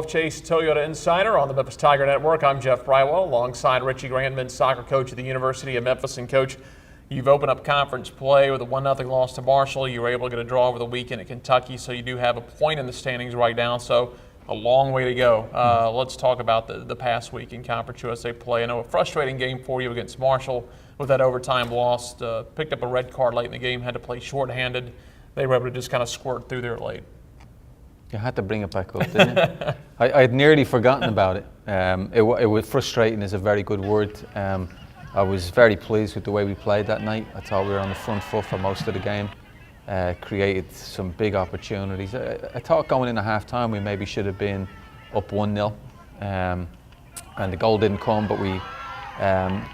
Wolfchase Toyota Insider on the Memphis Tiger Network. I'm Jeff Brightwell alongside Richie Grant, men's soccer coach at the University of Memphis. And Coach, you've opened up conference play with a 1-0 loss to Marshall. You were able to get a draw over the weekend at Kentucky, so you do have a point in the standings right now. So a long way to go. Let's talk about the past week in Conference USA play. I know a frustrating game for you against Marshall with that overtime loss. Picked up a red card late in the game, had to play shorthanded. They were able to just kind of squirt through there late. You had to bring it back up, didn't you? I'd nearly forgotten about it. It was frustrating is a very good word. I was very pleased with the way we played that night. I thought we were on the front foot for most of the game. Created some big opportunities. I thought going into half-time we maybe should have been up 1-0. And the goal didn't come, but we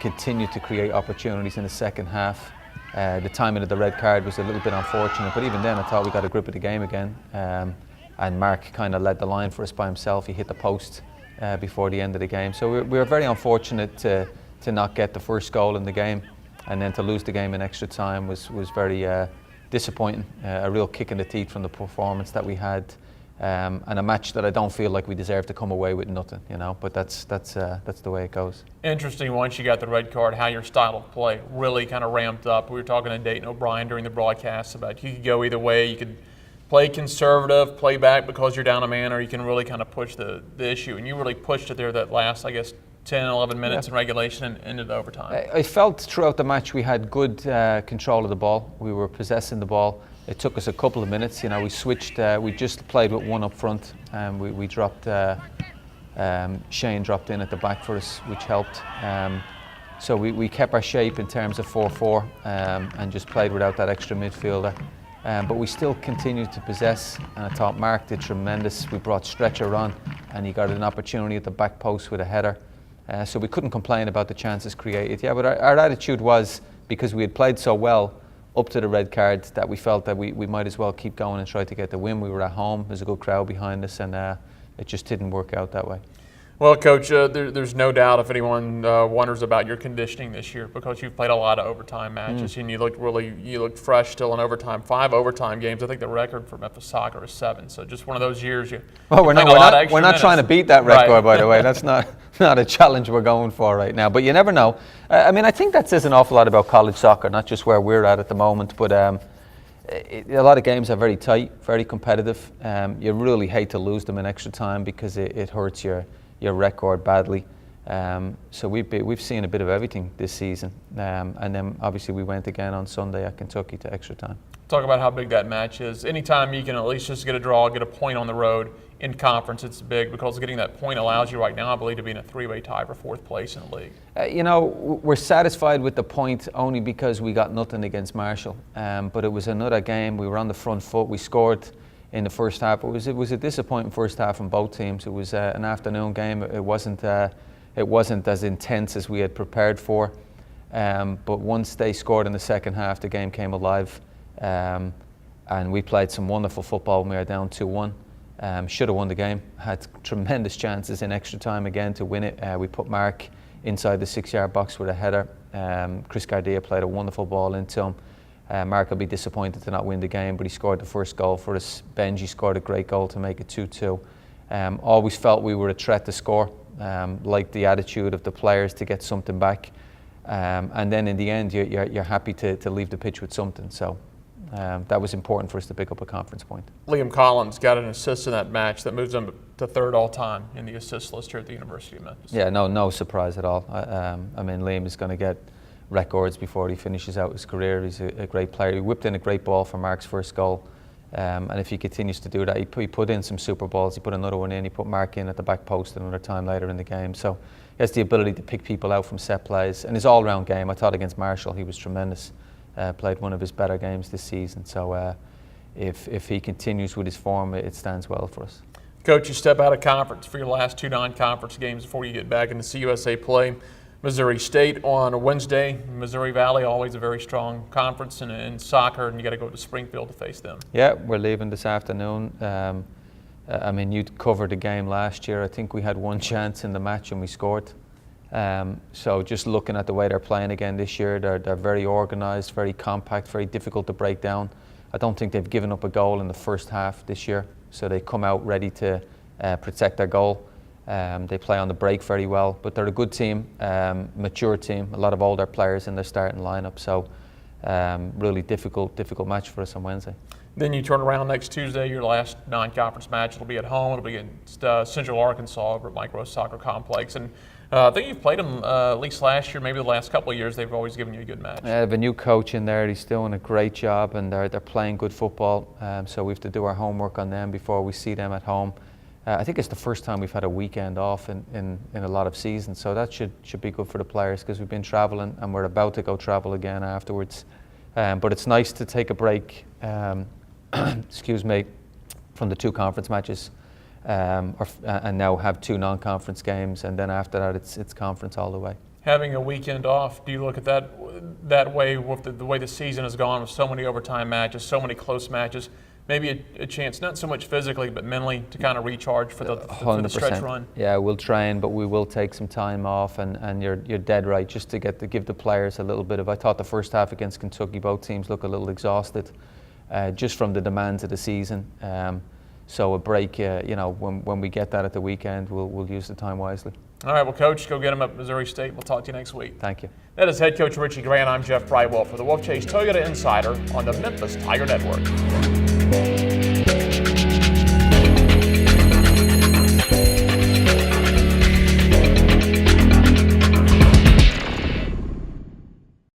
continued to create opportunities in the second half. The timing of the red card was a little bit unfortunate, but even then I thought we got a grip of the game again. And Mark kind of led the line for us by himself. He hit the post before the end of the game. So we were very unfortunate to not get the first goal in the game, and then to lose the game in extra time was very disappointing. A real kick in the teeth from the performance that we had, and a match that I don't feel like we deserve to come away with nothing, you know. But that's the way it goes. Interesting. Once you got the red card, how your style of play really kind of ramped up. We were talking to Dayton O'Brien during the broadcast about you could go either way. You could play conservative, play back because you're down a man, or you can really kind of push the issue. And you really pushed it there that last, I guess, 10, 11 minutes in regulation and ended overtime. I felt throughout the match we had good control of the ball. We were possessing the ball. It took us a couple of minutes. You know, we switched. We just played with one up front, and we dropped. Shane dropped in at the back for us, which helped. So we kept our shape in terms of 4-4 and just played without that extra midfielder. But we still continued to possess, and I thought Mark did tremendous. We brought Stretcher on, and he got an opportunity at the back post with a header. So we couldn't complain about the chances created. Yeah, but our attitude was, because we had played so well up to the red card, that we felt that we might as well keep going and try to get the win. We were at home, there's a good crowd behind us, and it just didn't work out that way. Well, Coach, there's no doubt if anyone wonders about your conditioning this year, because you've played a lot of overtime matches and you looked fresh still in overtime. 5 overtime games. I think the record for Memphis soccer is 7. So just one of those years. Well, we're not trying to beat that record, right? By the way. That's not a challenge we're going for right now. But you never know. I mean, I think that says an awful lot about college soccer, not just where we're at the moment, but a lot of games are very tight, very competitive. You really hate to lose them in extra time because it hurts your record badly. So we've seen a bit of everything this season, and then obviously we went again on Sunday at Kentucky to extra time. Talk about how big that match is. Anytime you can at least just get a draw, get a point on the road in conference, it's big, because getting that point allows you right now, I believe, to be in a 3-way tie for 4th place in the league. You know, we're satisfied with the point only because we got nothing against Marshall, but it was another game. We were on the front foot. We scored in the first half. It was a disappointing first half from both teams. It was an afternoon game. It wasn't as intense as we had prepared for. But once they scored in the second half, the game came alive, and we played some wonderful football when we were down 2-1. Should have won the game. Had tremendous chances in extra time again to win it. We put Mark inside the 6-yard box with a header. Chris Gardia played a wonderful ball into him. Mark will be disappointed to not win the game, but he scored the first goal for us. Benji scored a great goal to make it 2-2. Always felt we were a threat to score, liked the attitude of the players to get something back. And then in the end, you're happy to leave the pitch with something. So that was important for us to pick up a conference point. Liam Collins got an assist in that match that moves him to 3rd all-time in the assist list here at the University of Memphis. Yeah, no surprise at all. I mean, Liam is going to get records before he finishes out his career. He's a great player. He whipped in a great ball for Mark's first goal, and if he continues to do that, he put in some super balls. He put another one in. He put Mark in at the back post another time later in the game. So he has the ability to pick people out from set plays, and his all-round game. I thought against Marshall he was tremendous. Played one of his better games this season. So if he continues with his form, it stands well for us. Coach, you step out of conference for your last 2 non-conference games before you get back into CUSA play. Missouri State on a Wednesday. Missouri Valley, always a very strong conference in soccer, and you got to go to Springfield to face them. Yeah, we're leaving this afternoon. I mean, you covered the game last year. I think we had 1 chance in the match and we scored. So just looking at the way they're playing again this year, they're very organised, very compact, very difficult to break down. I don't think they've given up a goal in the first half this year, so they come out ready to protect their goal. They play on the break very well, but they're a good team, mature team, a lot of older players in their starting lineup, so really difficult match for us on Wednesday. Then you turn around next Tuesday, your last non-conference match. It'll be at home. It'll be against Central Arkansas over at Mike Rose Soccer Complex. And I think you've played them at least last year, maybe the last couple of years. They've always given you a good match. I have a new coach in there. He's doing a great job, and they're playing good football. So we have to do our homework on them before we see them at home. I think it's the first time we've had a weekend off in a lot of seasons. So that should be good for the players, because we've been traveling and we're about to go travel again afterwards. But it's nice to take a break. Excuse me, from the two conference matches, and now have two non-conference games, and then after that it's conference all the way. Having a weekend off, do you look at that way with the way the season has gone, with so many overtime matches, so many close matches, maybe a chance, not so much physically but mentally, to kind of recharge for the stretch run? Yeah, we'll train, but we will take some time off, and you're dead right, just to give the players a little bit of. I thought the first half against Kentucky, both teams look a little exhausted. Just from the demands of the season. So a break, when we get that at the weekend, we'll use the time wisely. All right, well, Coach, go get them at Missouri State. We'll talk to you next week. Thank you. That is Head Coach Richie Grant. I'm Jeff Brightwell for the Wolfchase Toyota Insider on the Memphis Tiger Network.